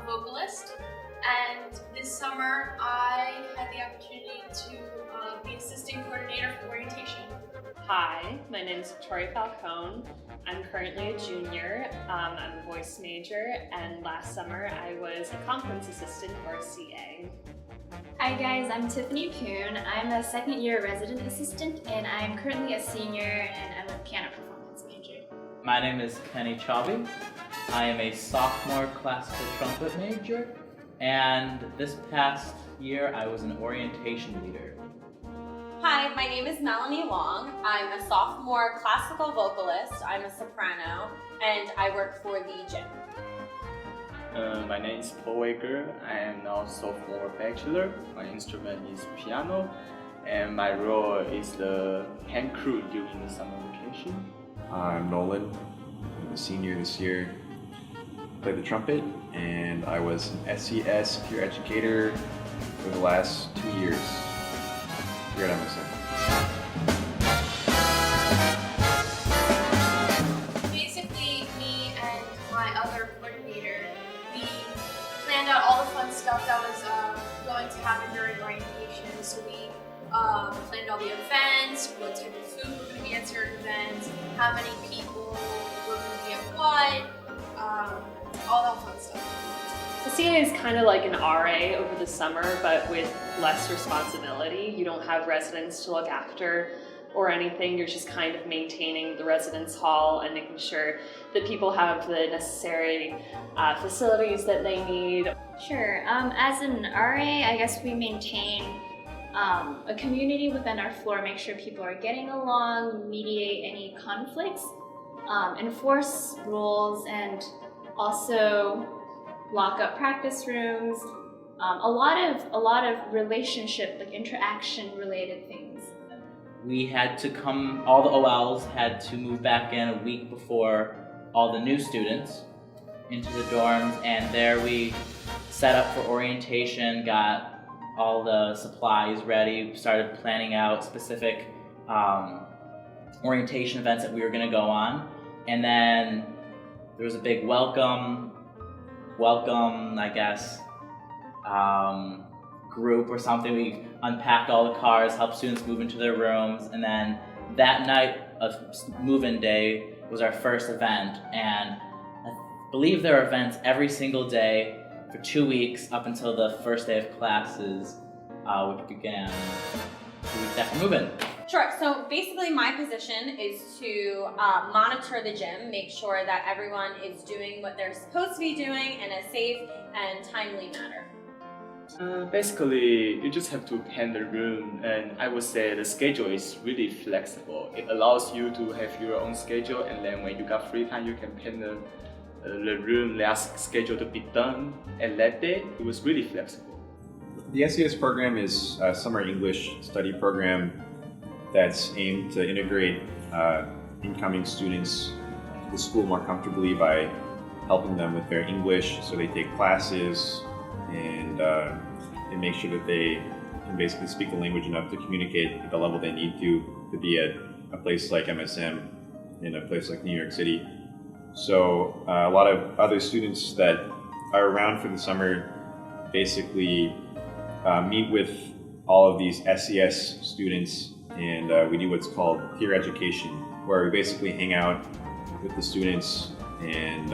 vocalist, and this summer I had the opportunity to be assistant coordinator for orientation. Hi, my name is Victoria Falcone. I'm currently a junior. I'm a voice major, and last summer I was a conference assistant or CA. Hi guys, I'm Tiffany Kuhn. I'm a second year resident assistant and I'm currently a senior and I'm a piano performance major. My name is Kenny Chaubey. I am a sophomore classical trumpet major, and this past year I was an orientation leader. Hi, my name is Melanie Long. I'm a sophomore classical vocalist. I'm a soprano and I work for the gym. My name is Paul Waker. I am now sophomore bachelor. My instrument is piano, and my role is the hand crew during the summer vacation. I'm Nolan. I'm a senior this year. I play the trumpet, and I was an SES peer educator for the last 2 years here at MSM. Basically, me and my other coordinator, we planned out all the fun stuff that was going to happen during orientation. So we planned all the events, what type of food we're going to be at certain events, how many people were going to be at what, all that fun stuff. The CA is kind of like an RA over the summer, but with less responsibility. You don't have residents to look after or anything. You're just kind of maintaining the residence hall and making sure that people have the necessary facilities that they need. Sure, as an RA, I guess we maintain a community within our floor, make sure people are getting along, mediate any conflicts, enforce rules, and also lock up practice rooms. A lot of relationship, like interaction related things. We had to all the OLs had to move back in a week before all the new students into the dorms, and there we set up for orientation, got all the supplies ready, started planning out specific orientation events that we were going to go on, and then there was a big welcome, I guess, group or something. We unpacked all the cars, helped students move into their rooms, and then that night of move-in day was our first event, and I believe there are events every single day for 2 weeks up until the first day of classes, which began 2 weeks after move-in. Sure, so basically my position is to monitor the gym, make sure that everyone is doing what they're supposed to be doing in a safe and timely manner. Basically, you just have to plan the room, and I would say the schedule is really flexible. It allows you to have your own schedule, and then when you got free time, you can plan the room last schedule to be done. And that day, it was really flexible. The SES program is a summer English study program that's aimed to integrate incoming students to the school more comfortably by helping them with their English, so they take classes and make sure that they can basically speak the language enough to communicate at the level they need to be at a place like MSM in a place like New York City. So a lot of other students that are around for the summer basically meet with all of these SES students, and we do what's called peer education, where we basically hang out with the students and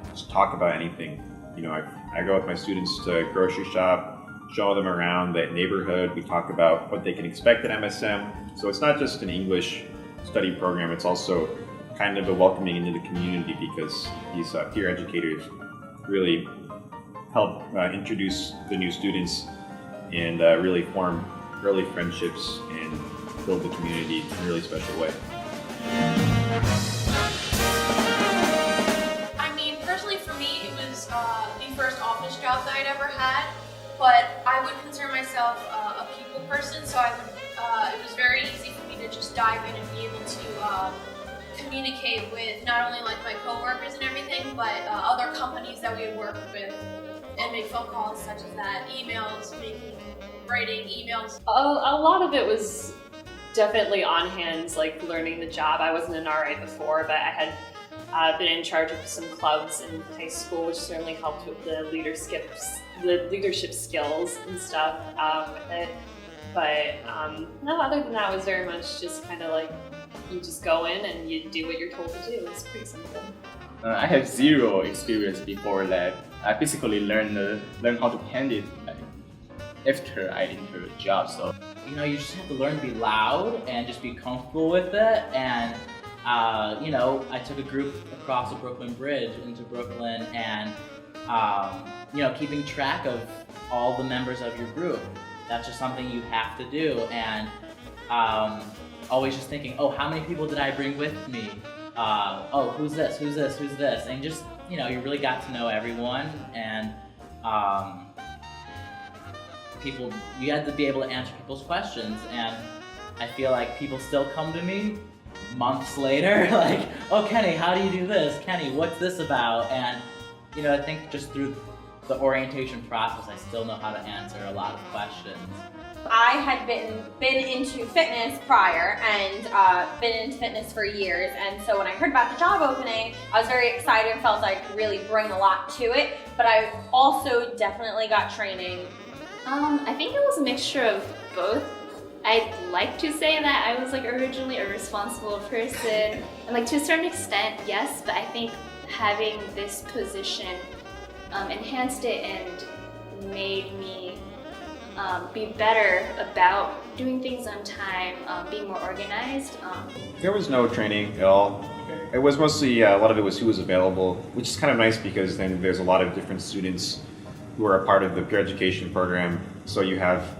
just talk about anything. You know, I go with my students to grocery shop, show them around the neighborhood. We talk about what they can expect at MSM. So it's not just an English study program, it's also kind of a welcoming into the community, because these peer educators really help introduce the new students and really form early friendships and build the community in a really special way. I mean, personally for me, it was the first office job that I'd ever had, but I would consider myself a people person, so it was very easy for me to just dive in and be able to communicate with not only like my coworkers and everything, but other companies that we had worked with, and make phone calls such as that, emails, writing emails. A lot of it was definitely on hands, like learning the job. I wasn't an RA before, but I had been in charge of some clubs in high school, which certainly helped with the leadership skills and stuff with it. But no, other than that, it was very much just kind of like you just go in and you do what you're told to do. It's pretty simple. I have zero experience before that. I basically learned how to paint it after I entered a job. So You just have to learn to be loud and just be comfortable with it. And I took a group across the Brooklyn Bridge into Brooklyn, and keeping track of all the members of your group. That's just something you have to do. And always just thinking, oh, how many people did I bring with me? Oh, who's this? And just, you really got to know everyone, and you had to be able to answer people's questions. And I feel like people still come to me months later, like, oh, Kenny, how do you do this? Kenny, what's this about? And, I think just through the orientation process, I still know how to answer a lot of questions. I had been into fitness prior and been into fitness for years, and so when I heard about the job opening, I was very excited and felt like I could really bring a lot to it, but I also definitely got training. I think it was a mixture of both. I'd like to say that I was originally a responsible person, and to a certain extent, yes, but I think having this position enhanced it and made me be better about doing things on time, being more organized. There was no training at all. It was mostly, a lot of it was who was available, which is kind of nice because then there's a lot of different students who are a part of the peer education program. So you have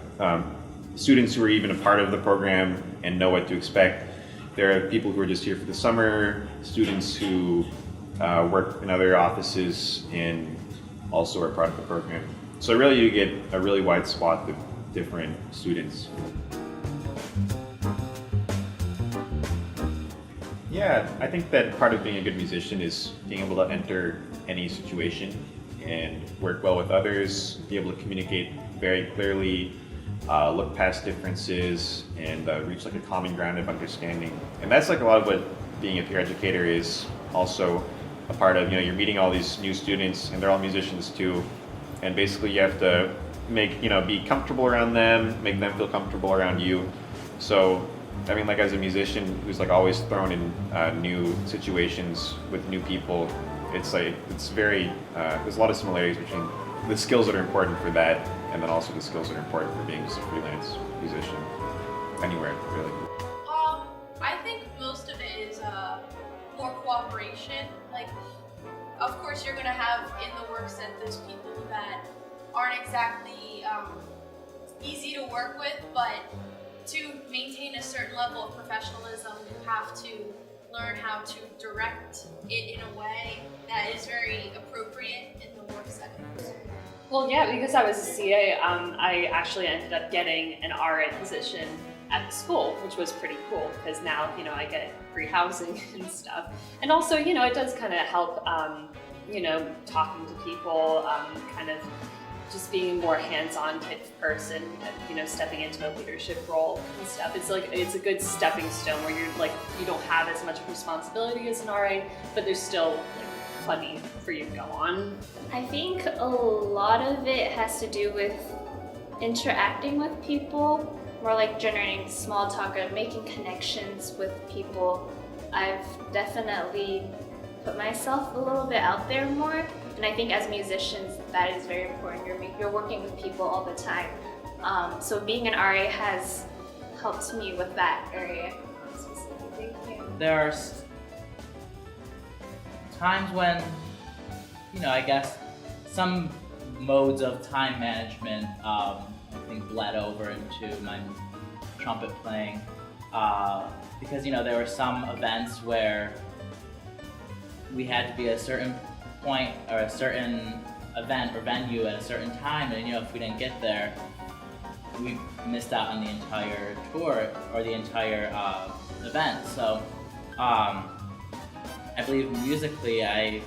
students who are even a part of the program and know what to expect. There are people who are just here for the summer, students who work in other offices and also are part of the program. So really you get a really wide swath of different students. Yeah, I think that part of being a good musician is being able to enter any situation and work well with others, be able to communicate very clearly, look past differences, and reach a common ground of understanding. And that's a lot of what being a peer educator is also a part of. You're meeting all these new students, and they're all musicians too. And basically you have to be comfortable around them, make them feel comfortable around you. So, as a musician who's always thrown in new situations with new people, it's very, there's a lot of similarities between the skills that are important for that and then also the skills that are important for being just a freelance musician, anywhere, really. I think most of it is more cooperation. Of course, you're going to have in the work set those people that aren't exactly easy to work with, but to maintain a certain level of professionalism, you have to learn how to direct it in a way that is very appropriate in the work setting. Well, yeah, because I was a CA, I actually ended up getting an RA position at the school, which was pretty cool because now, I get free housing and stuff. And also, it does kind of help, talking to people, kind of just being a more hands-on type of person, stepping into a leadership role and stuff. It's a good stepping stone where you don't have as much responsibility as an RA, but there's still plenty for you to go on. I think a lot of it has to do with interacting with people, more generating small talk and making connections with people. I've definitely put myself a little bit out there more, and I think as musicians that is very important. You're working with people all the time, so being an RA has helped me with that area specifically. Yeah. There are times when, I guess some modes of time management I think bled over into my trumpet playing because there were some events where we had to be at a certain point or a certain event or venue at a certain time, and if we didn't get there, we missed out on the entire tour or the entire event. So I believe musically I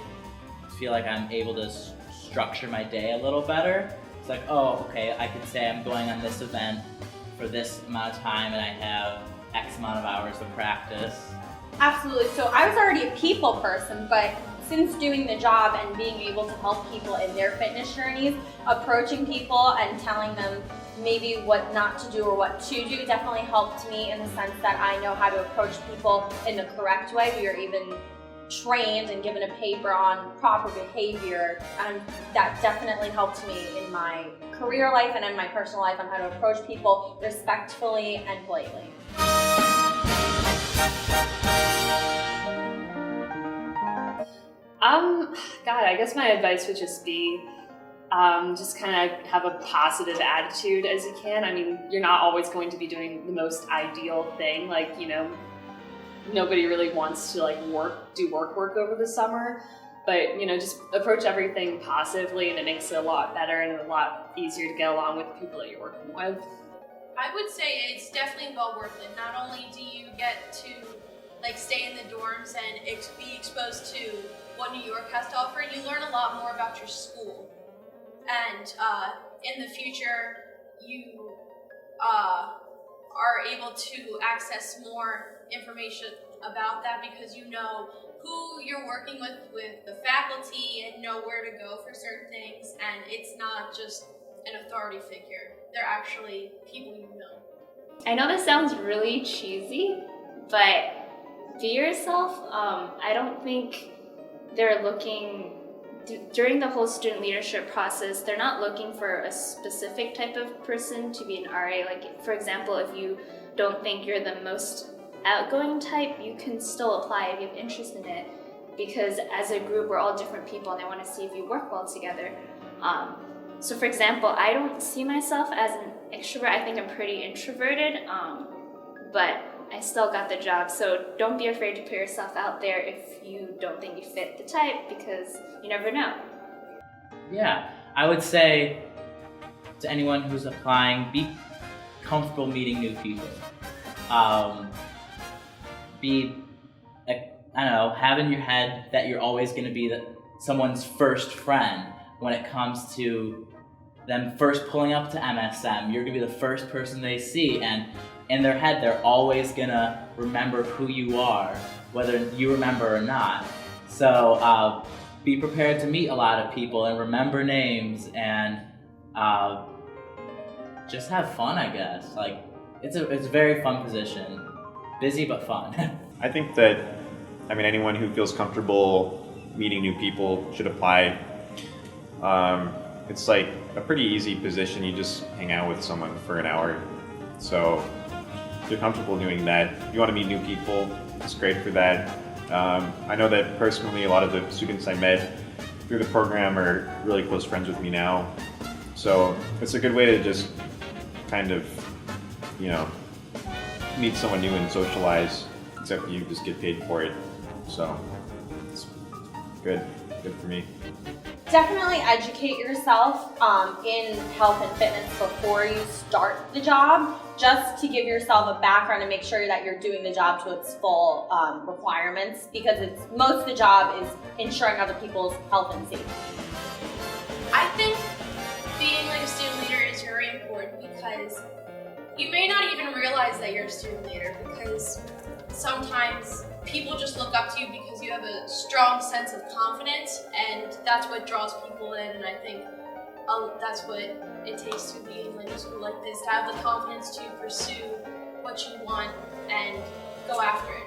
feel like I'm able to structure my day a little better. It's oh, okay, I could say I'm going on this event for this amount of time and I have X amount of hours of practice, Absolutely. So I was already a people person, but since doing the job and being able to help people in their fitness journeys, approaching people and telling them maybe what not to do or what to do definitely helped me in the sense that I know how to approach people in the correct way. We are even trained and given a paper on proper behavior, and that definitely helped me in my career life and in my personal life on how to approach people respectfully and politely. God, I guess my advice would just be just kind of have a positive attitude as you can. I mean, you're not always going to be doing the most ideal thing. Like, you know, nobody really wants to like do work over the summer, but you know, just approach everything positively, and it makes it a lot better and a lot easier to get along with the people that you're working with. I would say it's definitely well worth it. Not only do you get to like stay in the dorms and be exposed to what New York has to offer, you learn a lot more about your school. And in the future, you are able to access more information about that because you know who you're working with the faculty, and know where to go for certain things. And it's not just an authority figure. They're actually people you know. I know this sounds really cheesy, but be yourself. I don't think they're looking, during the whole student leadership process, they're not looking for a specific type of person to be an RA. Like, for example, if you don't think you're the most outgoing type, you can still apply if you have interest in it, because as a group, we're all different people and they want to see if you work well together. So for example, I don't see myself as an extrovert. I think I'm pretty introverted, but I still got the job. So don't be afraid to put yourself out there if you don't think you fit the type, because you never know. Yeah, I would say to anyone who's applying, be comfortable meeting new people. Have in your head that you're always going to be someone's first friend when it comes to them first pulling up to MSM. You're going to be the first person they see, and in their head, they're always going to remember who you are, whether you remember or not. So be prepared to meet a lot of people and remember names, and just have fun, I guess. Like, it's a very fun position. Busy but fun. I think that, anyone who feels comfortable meeting new people should apply. It's like a pretty easy position. You just hang out with someone for an hour. So if you're comfortable doing that, if you want to meet new people, it's great for that. I know that personally, a lot of the students I met through the program are really close friends with me now. So it's a good way to just kind of, meet someone new and socialize, except you just get paid for it. So it's good for me. Definitely educate yourself in health and fitness before you start the job, just to give yourself a background and make sure that you're doing the job to its full requirements, because most of the job is ensuring other people's health and safety. I think being like a student leader is very important, because you may not even realize that you're a student leader, because sometimes people just look up to you because you have a strong sense of confidence, and that's what draws people in. And I think that's what it takes to be in like a school like this, to have the confidence to pursue what you want and go after it.